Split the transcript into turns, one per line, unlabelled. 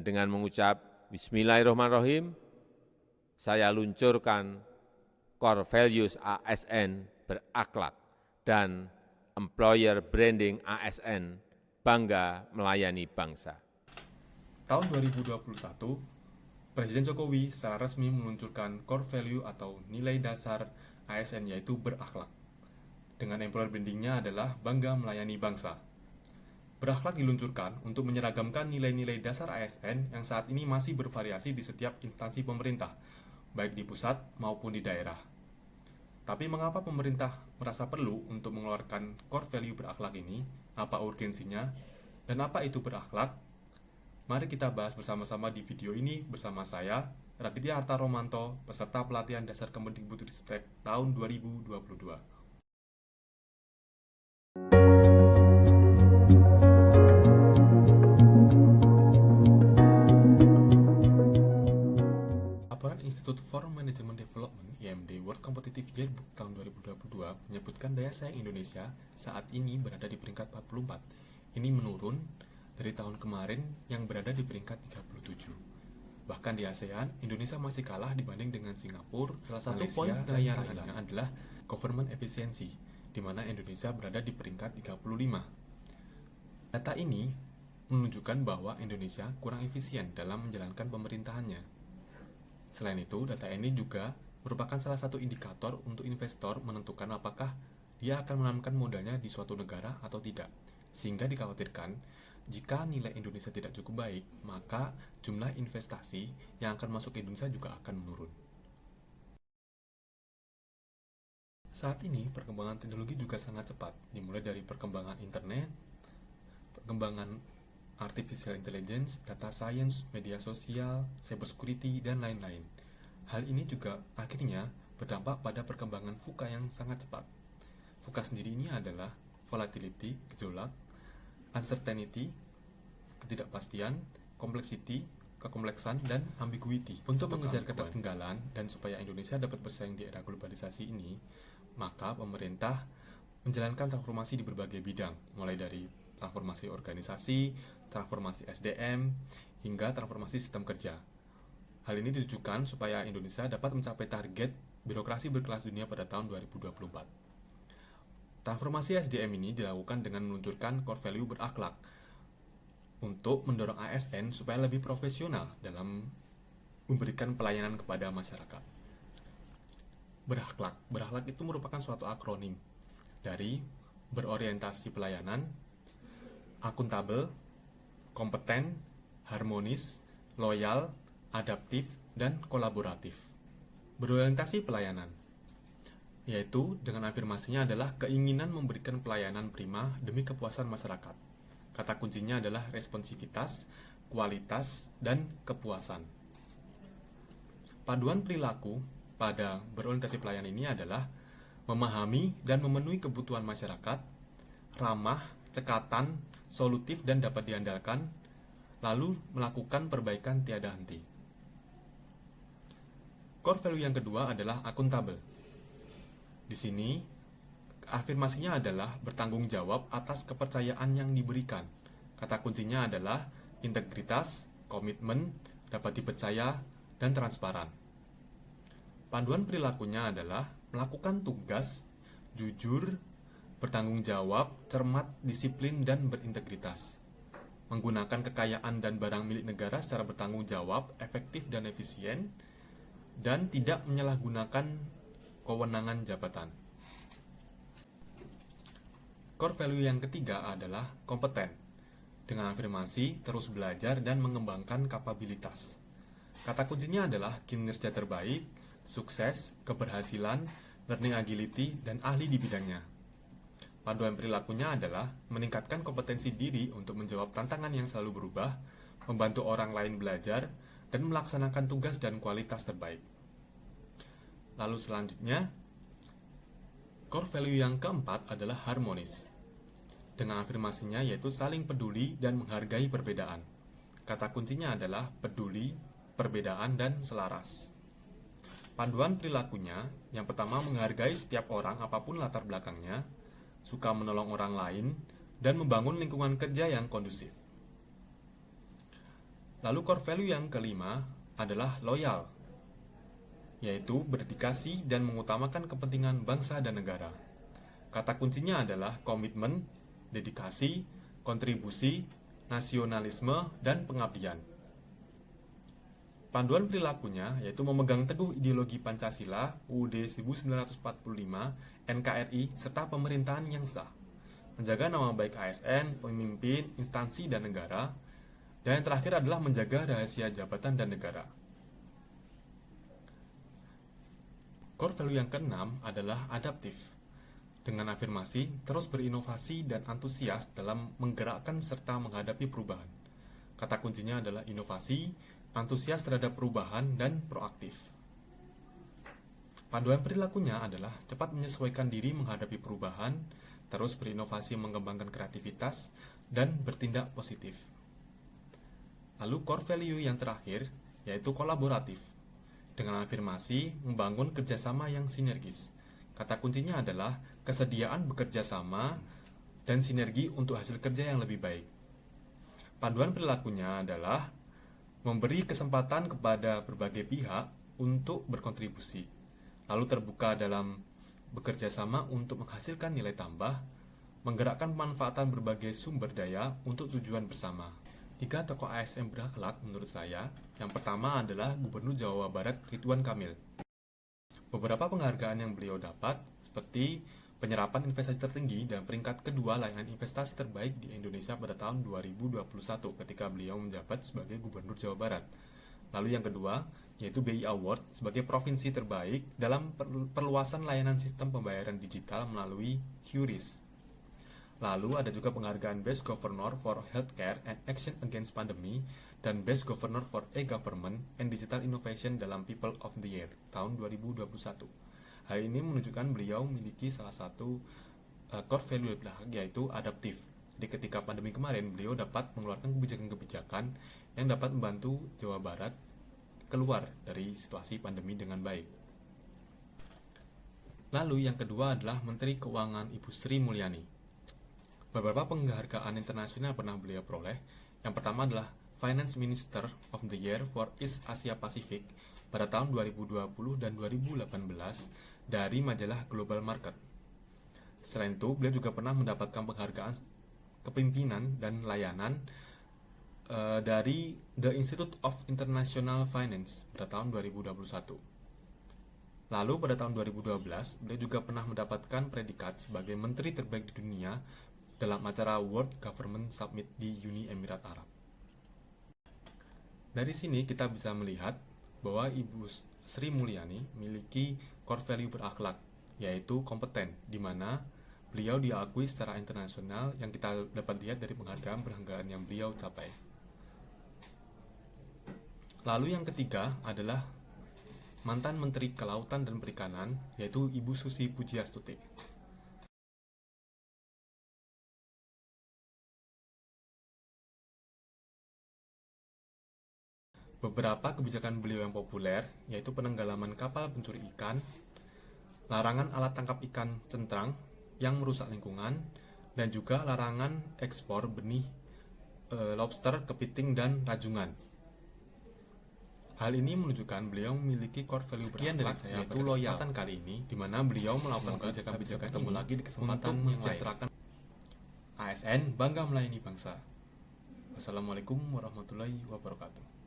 Dengan mengucap Bismillahirrahmanirrahim, saya luncurkan Core Values ASN berakhlak dan Employer Branding ASN bangga melayani bangsa.
Tahun 2021, Presiden Jokowi secara resmi meluncurkan core value atau nilai dasar ASN yaitu berakhlak. Dengan employer brandingnya adalah bangga melayani bangsa. Berakhlak diluncurkan untuk menyeragamkan nilai-nilai dasar ASN yang saat ini masih bervariasi di setiap instansi pemerintah, baik di pusat maupun di daerah. Tapi mengapa pemerintah merasa perlu untuk mengeluarkan core value berakhlak ini? Apa urgensinya? Dan apa itu berakhlak? Mari kita bahas bersama-sama di video ini bersama saya, Raditya Harta Romanto, peserta pelatihan dasar Kemendikbudristek tahun 2022. Laporan Institute for Management Development (IMD) World Competitive Yearbook tahun 2022 menyebutkan daya saing Indonesia saat ini berada di peringkat 44. Ini menurun dari tahun kemarin yang berada di peringkat 37. Bahkan di ASEAN, Indonesia masih kalah dibanding dengan Singapura. Salah satu poin penilaiannya adalah government efficiency, di mana Indonesia berada di peringkat 35. Data ini menunjukkan bahwa Indonesia kurang efisien dalam menjalankan pemerintahannya. Selain itu, data ini juga merupakan salah satu indikator untuk investor menentukan apakah dia akan menanamkan modalnya di suatu negara atau tidak. Sehingga dikhawatirkan, jika nilai Indonesia tidak cukup baik, maka jumlah investasi yang akan masuk ke Indonesia juga akan menurun. Saat ini, perkembangan teknologi juga sangat cepat, dimulai dari perkembangan internet, perkembangan artificial intelligence, data science, media sosial, cybersecurity, dan lain-lain. Hal ini juga akhirnya berdampak pada perkembangan VUCA yang sangat cepat. VUCA sendiri ini adalah volatility, gejolak, uncertainty, ketidakpastian, complexity, kekompleksan, dan ambiguity. Untuk mengejar ketertinggalan dan supaya Indonesia dapat bersaing di era globalisasi ini, maka pemerintah menjalankan transformasi di berbagai bidang, mulai dari transformasi organisasi, transformasi SDM, hingga transformasi sistem kerja. Hal ini ditujukan supaya Indonesia dapat mencapai target birokrasi berkelas dunia pada tahun 2024. Transformasi SDM ini dilakukan dengan meluncurkan core value berakhlak untuk mendorong ASN supaya lebih profesional dalam memberikan pelayanan kepada masyarakat. Berakhlak itu merupakan suatu akronim dari berorientasi pelayanan, akuntabel, kompeten, harmonis, loyal, adaptif, dan kolaboratif. Berorientasi pelayanan, yaitu dengan afirmasinya adalah keinginan memberikan pelayanan prima demi kepuasan masyarakat. Kata kuncinya adalah responsivitas, kualitas, dan kepuasan. Paduan perilaku pada berorientasi pelayanan ini adalah memahami dan memenuhi kebutuhan masyarakat, ramah, cekatan, solutif, dan dapat diandalkan, lalu melakukan perbaikan tiada henti. Core value yang kedua adalah akuntabel. Di sini, afirmasinya adalah bertanggung jawab atas kepercayaan yang diberikan. Kata kuncinya adalah integritas, komitmen, dapat dipercaya, dan transparan. Panduan perilakunya adalah melakukan tugas, jujur, bertanggung jawab, cermat, disiplin, dan berintegritas. Menggunakan kekayaan dan barang milik negara secara bertanggung jawab, efektif dan efisien, dan tidak menyalahgunakan kewenangan jabatan. Core value yang ketiga adalah kompeten, dengan afirmasi terus belajar dan mengembangkan kapabilitas. Kata kuncinya adalah kinerja terbaik, sukses, keberhasilan, learning agility, dan ahli di bidangnya. Panduan perilakunya adalah meningkatkan kompetensi diri untuk menjawab tantangan yang selalu berubah, membantu orang lain belajar, dan melaksanakan tugas dan kualitas terbaik. Lalu selanjutnya, core value yang keempat adalah harmonis. Dengan afirmasinya yaitu saling peduli dan menghargai perbedaan. Kata kuncinya adalah peduli, perbedaan, dan selaras. Panduan perilakunya, yang pertama menghargai setiap orang apapun latar belakangnya, suka menolong orang lain, dan membangun lingkungan kerja yang kondusif. Lalu core value yang kelima adalah loyal, yaitu berdedikasi dan mengutamakan kepentingan bangsa dan negara. Kata kuncinya adalah komitmen, dedikasi, kontribusi, nasionalisme, dan pengabdian. Panduan perilakunya yaitu memegang teguh ideologi Pancasila, UUD 1945, NKRI, serta pemerintahan yang sah, menjaga nama baik ASN, pemimpin, instansi, dan negara, dan yang terakhir adalah menjaga rahasia jabatan dan negara. Core value yang keenam adalah adaptif. Dengan afirmasi, terus berinovasi dan antusias dalam menggerakkan serta menghadapi perubahan. Kata kuncinya adalah inovasi, antusias terhadap perubahan, dan proaktif. Panduan perilakunya adalah cepat menyesuaikan diri menghadapi perubahan, terus berinovasi mengembangkan kreativitas, dan bertindak positif. Lalu core value yang terakhir, yaitu kolaboratif. Dengan afirmasi, membangun kerjasama yang sinergis. Kata kuncinya adalah kesediaan bekerja sama dan sinergi untuk hasil kerja yang lebih baik. Panduan perilakunya adalah memberi kesempatan kepada berbagai pihak untuk berkontribusi, lalu terbuka dalam bekerja sama untuk menghasilkan nilai tambah, menggerakkan pemanfaatan berbagai sumber daya untuk tujuan bersama. 3 tokoh ASN berakhlak menurut saya, yang pertama adalah Gubernur Jawa Barat Ridwan Kamil. Beberapa penghargaan yang beliau dapat, seperti penyerapan investasi tertinggi dan peringkat kedua layanan investasi terbaik di Indonesia pada tahun 2021 ketika beliau menjabat sebagai Gubernur Jawa Barat. Lalu yang kedua, yaitu BI Award sebagai provinsi terbaik dalam perluasan layanan sistem pembayaran digital melalui QRIS. Lalu ada juga penghargaan Best Governor for Healthcare and Action Against Pandemic dan Best Governor for E-Government and Digital Innovation dalam People of the Year tahun 2021. Hal ini menunjukkan beliau memiliki salah satu core value yaitu adaptif. Di ketika pandemi kemarin, beliau dapat mengeluarkan kebijakan-kebijakan yang dapat membantu Jawa Barat keluar dari situasi pandemi dengan baik. Lalu yang kedua adalah Menteri Keuangan Ibu Sri Mulyani. Beberapa penghargaan internasional pernah beliau peroleh. Yang pertama adalah Finance Minister of the Year for East Asia Pacific pada tahun 2020 dan 2018 dari majalah Global Market. Selain itu, beliau juga pernah mendapatkan penghargaan kepemimpinan dan layanan dari The Institute of International Finance pada tahun 2021. Lalu pada tahun 2012, beliau juga pernah mendapatkan predikat sebagai menteri terbaik di dunia dalam acara World Government Summit di Uni Emirat Arab. Dari sini kita bisa melihat bahwa Ibu Sri Mulyani memiliki core value berakhlak, yaitu kompeten, di mana beliau diakui secara internasional yang kita dapat lihat dari penghargaan-penghargaan yang beliau capai. Lalu yang ketiga adalah mantan Menteri Kelautan dan Perikanan, yaitu Ibu Susi Pujiastuti. Beberapa kebijakan beliau yang populer, yaitu penenggelaman kapal pencuri ikan, larangan alat tangkap ikan centrang yang merusak lingkungan, dan juga larangan ekspor benih lobster, kepiting, dan rajungan. Hal ini menunjukkan beliau memiliki core value berakhlak, yaitu loyal kali ini, di mana beliau melakukan kebijakan-kebijakan ketemu lagi di kesempatan mensejahterakan ASN bangga melayani bangsa. Wassalamualaikum warahmatullahi wabarakatuh.